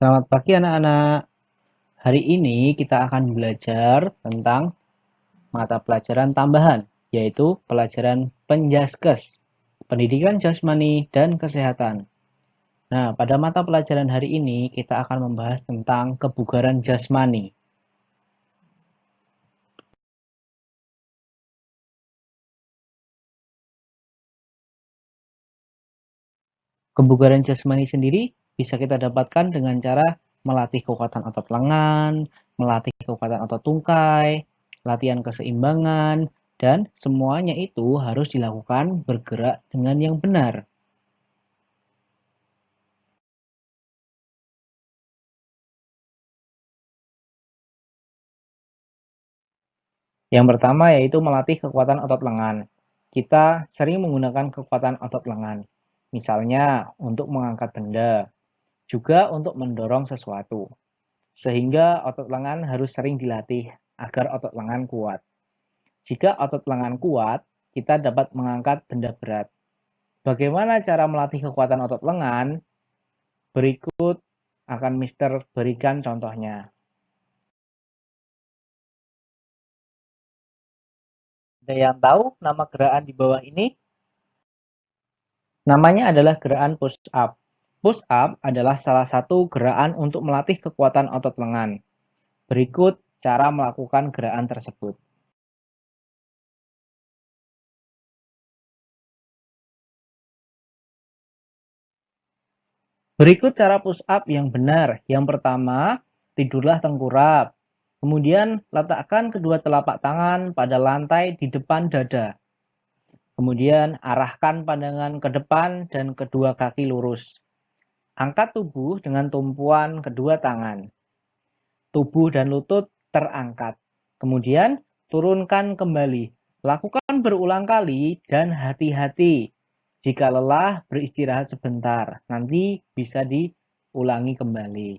Selamat pagi anak-anak. Hari ini kita akan belajar tentang mata pelajaran tambahan, yaitu pelajaran Penjaskes, Pendidikan Jasmani dan Kesehatan. Nah, pada mata pelajaran hari ini kita akan membahas tentang kebugaran jasmani. Kebugaran jasmani sendiri bisa kita dapatkan dengan cara melatih kekuatan otot lengan, melatih kekuatan otot tungkai, latihan keseimbangan, dan semuanya itu harus dilakukan bergerak dengan yang benar. Yang pertama yaitu melatih kekuatan otot lengan. Kita sering menggunakan kekuatan otot lengan, misalnya untuk mengangkat benda, juga untuk mendorong sesuatu. Sehingga otot lengan harus sering dilatih agar otot lengan kuat. Jika otot lengan kuat, kita dapat mengangkat benda berat. Bagaimana cara melatih kekuatan otot lengan? Berikut akan Mister berikan contohnya. Ada yang tahu nama gerakan di bawah ini? Namanya adalah gerakan push up. Push up adalah salah satu gerakan untuk melatih kekuatan otot lengan. Berikut cara melakukan gerakan tersebut. Berikut cara push up yang benar. Yang pertama, tidurlah tengkurap. Kemudian letakkan kedua telapak tangan pada lantai di depan dada. Kemudian arahkan pandangan ke depan dan kedua kaki lurus. Angkat tubuh dengan tumpuan kedua tangan. Tubuh dan lutut terangkat. Kemudian turunkan kembali. Lakukan berulang kali dan hati-hati. Jika lelah, beristirahat sebentar. Nanti bisa diulangi kembali.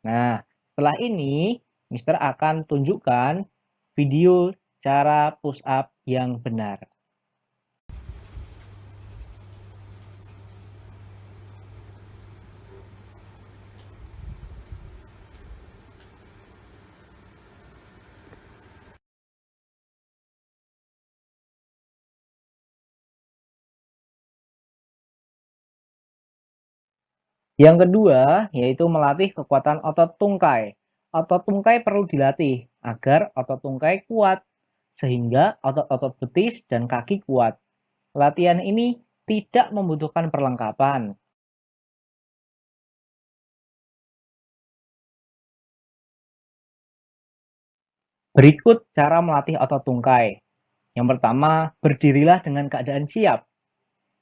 Nah, setelah ini, Mister akan tunjukkan video cara push up yang benar. Yang kedua, yaitu melatih kekuatan otot tungkai. Otot tungkai perlu dilatih agar otot tungkai kuat, sehingga otot-otot betis dan kaki kuat. Latihan ini tidak membutuhkan perlengkapan. Berikut cara melatih otot tungkai. Yang pertama, berdirilah dengan keadaan siap.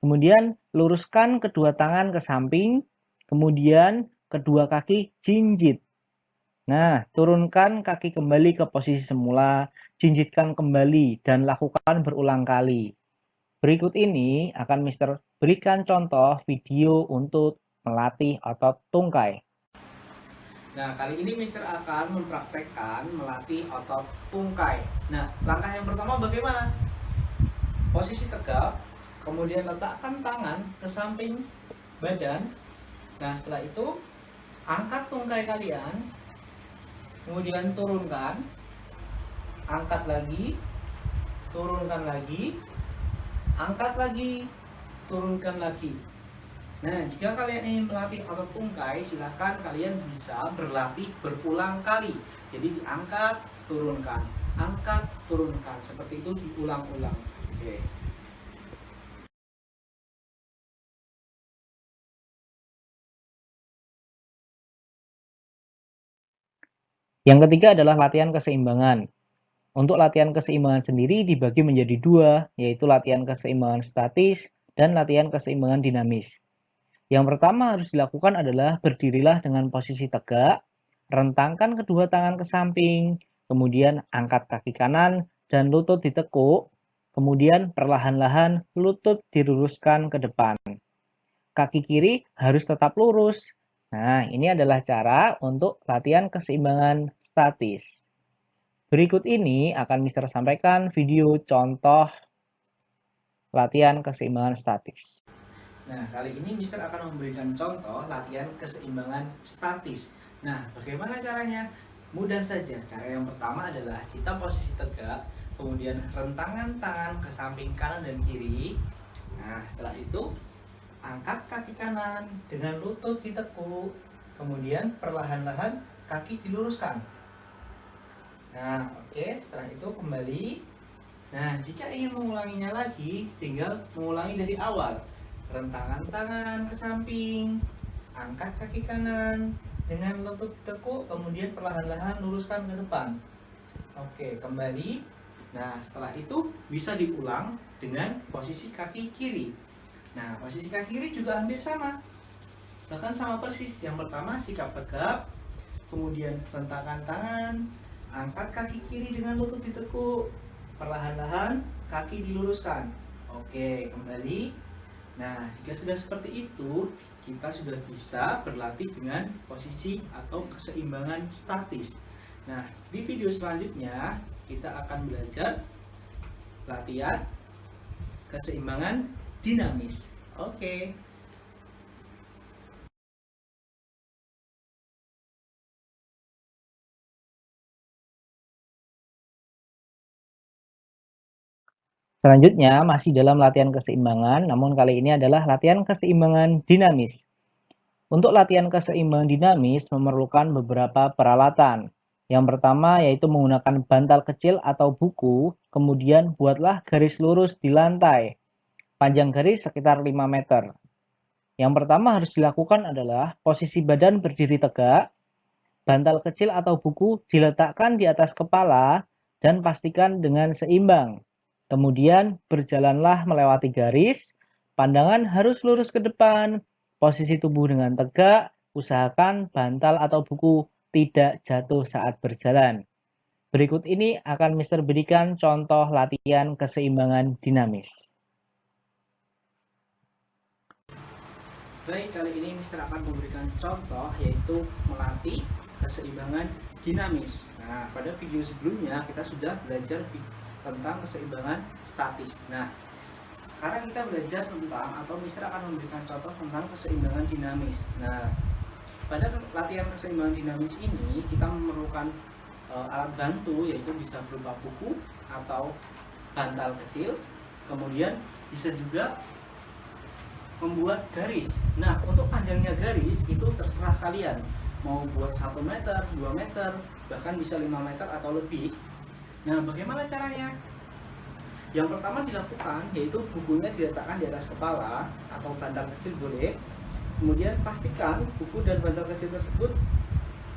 Kemudian, luruskan kedua tangan ke samping. Kemudian, kedua kaki jinjit. Nah, turunkan kaki kembali ke posisi semula, jinjitkan kembali, dan lakukan berulang kali. Berikut ini akan Mister berikan contoh video untuk melatih otot tungkai. Nah, kali ini Mister akan mempraktekkan melatih otot tungkai. Nah, langkah yang pertama bagaimana? Posisi tegak, kemudian letakkan tangan ke samping badan. Nah, setelah itu angkat tungkai kalian, kemudian turunkan, angkat lagi, turunkan lagi, angkat lagi, turunkan lagi. Nah, jika kalian ingin melatih otot tungkai, silahkan kalian bisa berlatih berulang kali. Jadi diangkat, turunkan, angkat, turunkan. Seperti itu diulang-ulang. Oke. Yang ketiga adalah latihan keseimbangan. Untuk latihan keseimbangan sendiri dibagi menjadi dua, yaitu latihan keseimbangan statis dan latihan keseimbangan dinamis. Yang pertama harus dilakukan adalah berdirilah dengan posisi tegak, rentangkan kedua tangan ke samping, kemudian angkat kaki kanan dan lutut ditekuk, kemudian perlahan-lahan lutut diluruskan ke depan. Kaki kiri harus tetap lurus. Nah, ini adalah cara untuk latihan keseimbangan statis. Berikut ini akan Mister sampaikan video contoh latihan keseimbangan statis. Nah, kali ini Mister akan memberikan contoh latihan keseimbangan statis. Nah, bagaimana caranya? Mudah saja. Cara yang pertama adalah kita posisi tegak, kemudian rentangan tangan ke samping kanan dan kiri. Nah, setelah itu angkat kaki kanan dengan lutut ditekuk, kemudian perlahan-lahan kaki diluruskan. Nah, oke, setelah itu kembali. Nah, jika ingin mengulanginya lagi, tinggal mengulangi dari awal. Rentangan tangan ke samping, angkat kaki kanan, dengan lutut tekuk, kemudian perlahan-lahan luruskan ke depan. Oke, kembali. Nah, setelah itu bisa diulang dengan posisi kaki kiri. Nah, posisi kaki kiri juga hampir sama. Bahkan sama persis. Yang pertama sikap tegap, kemudian rentangkan tangan, angkat kaki kiri dengan lutut ditekuk, perlahan-lahan kaki diluruskan. Oke, kembali. Nah, jika sudah seperti itu, kita sudah bisa berlatih dengan posisi atau keseimbangan statis. Nah, di video selanjutnya kita akan belajar latihan keseimbangan dinamis. Oke. Selanjutnya, masih dalam latihan keseimbangan, namun kali ini adalah latihan keseimbangan dinamis. Untuk latihan keseimbangan dinamis memerlukan beberapa peralatan. Yang pertama yaitu menggunakan bantal kecil atau buku, kemudian buatlah garis lurus di lantai. Panjang garis sekitar 5 meter. Yang pertama harus dilakukan adalah posisi badan berdiri tegak, bantal kecil atau buku diletakkan di atas kepala, dan pastikan dengan seimbang. Kemudian berjalanlah melewati garis, pandangan harus lurus ke depan, posisi tubuh dengan tegak, usahakan bantal atau buku tidak jatuh saat berjalan. Berikut ini akan Mister berikan contoh latihan keseimbangan dinamis. Baik, kali ini Mister akan memberikan contoh yaitu melatih keseimbangan dinamis. Nah, pada video sebelumnya kita sudah belajar tentang keseimbangan statis. Nah, sekarang kita belajar tentang atau Mister akan memberikan contoh tentang keseimbangan dinamis. Nah, pada latihan keseimbangan dinamis ini kita memerlukan alat bantu yaitu bisa berupa buku atau bantal kecil. Kemudian bisa juga membuat garis. Nah, untuk panjangnya garis itu terserah kalian. Mau buat 1 meter, 2 meter, bahkan bisa 5 meter atau lebih. Nah, bagaimana caranya? Yang pertama dilakukan yaitu bukunya diletakkan di atas kepala atau bantal kecil boleh. Kemudian pastikan buku dan bantal kecil tersebut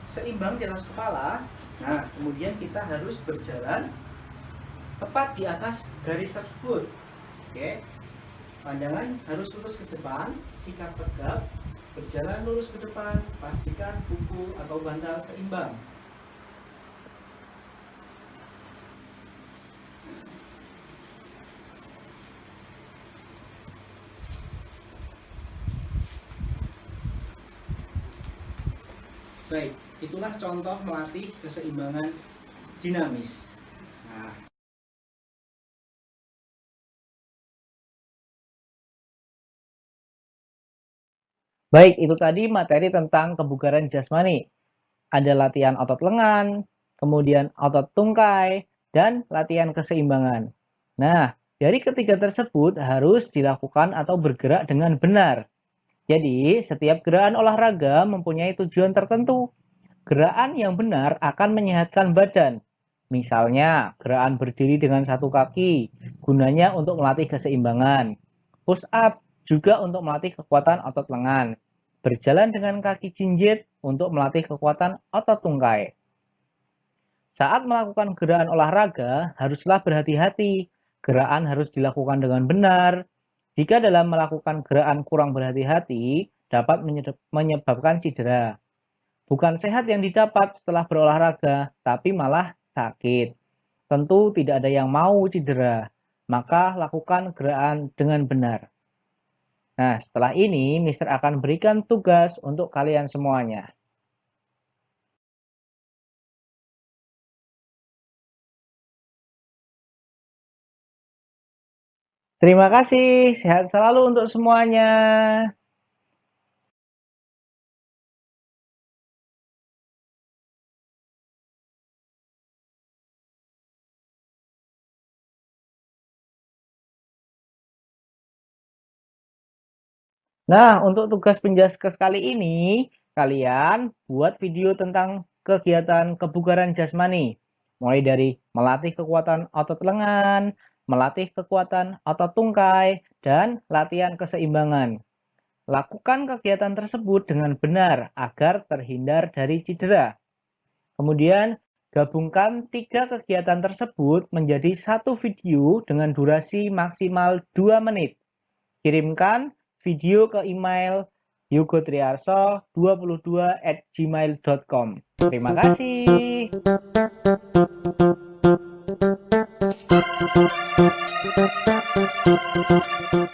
seimbang di atas kepala. Nah, kemudian kita harus berjalan tepat di atas garis tersebut. Oke. Pandangan harus lurus ke depan, sikap tegap, berjalan lurus ke depan, pastikan buku atau bantal seimbang. Baik, itulah contoh melatih keseimbangan dinamis. Nah, Baik, itu tadi materi tentang kebugaran jasmani. Ada latihan otot lengan, kemudian otot tungkai, dan latihan keseimbangan. Nah, dari ketiga tersebut harus dilakukan atau bergerak dengan benar. Jadi, setiap gerakan olahraga mempunyai tujuan tertentu. Gerakan yang benar akan menyehatkan badan. Misalnya, gerakan berdiri dengan satu kaki, gunanya untuk melatih keseimbangan. Push up juga untuk melatih kekuatan otot lengan. Berjalan dengan kaki jinjit untuk melatih kekuatan otot tungkai. Saat melakukan gerakan olahraga, haruslah berhati-hati. Gerakan harus dilakukan dengan benar. Jika dalam melakukan gerakan kurang berhati-hati, dapat menyebabkan cedera. Bukan sehat yang didapat setelah berolahraga, tapi malah sakit. Tentu tidak ada yang mau cedera, maka lakukan gerakan dengan benar. Nah, setelah ini Mister akan berikan tugas untuk kalian semuanya. Terima kasih, sehat selalu untuk semuanya. Nah, untuk tugas Penjaskes kali ini, kalian buat video tentang kegiatan kebugaran jasmani. Mulai dari melatih kekuatan otot lengan, melatih kekuatan otot tungkai, dan latihan keseimbangan. Lakukan kegiatan tersebut dengan benar agar terhindar dari cedera. Kemudian, gabungkan 3 kegiatan tersebut menjadi satu video dengan durasi maksimal 2 menit. Kirimkan video ke email yugotriarso22@gmail.com. Terima kasih.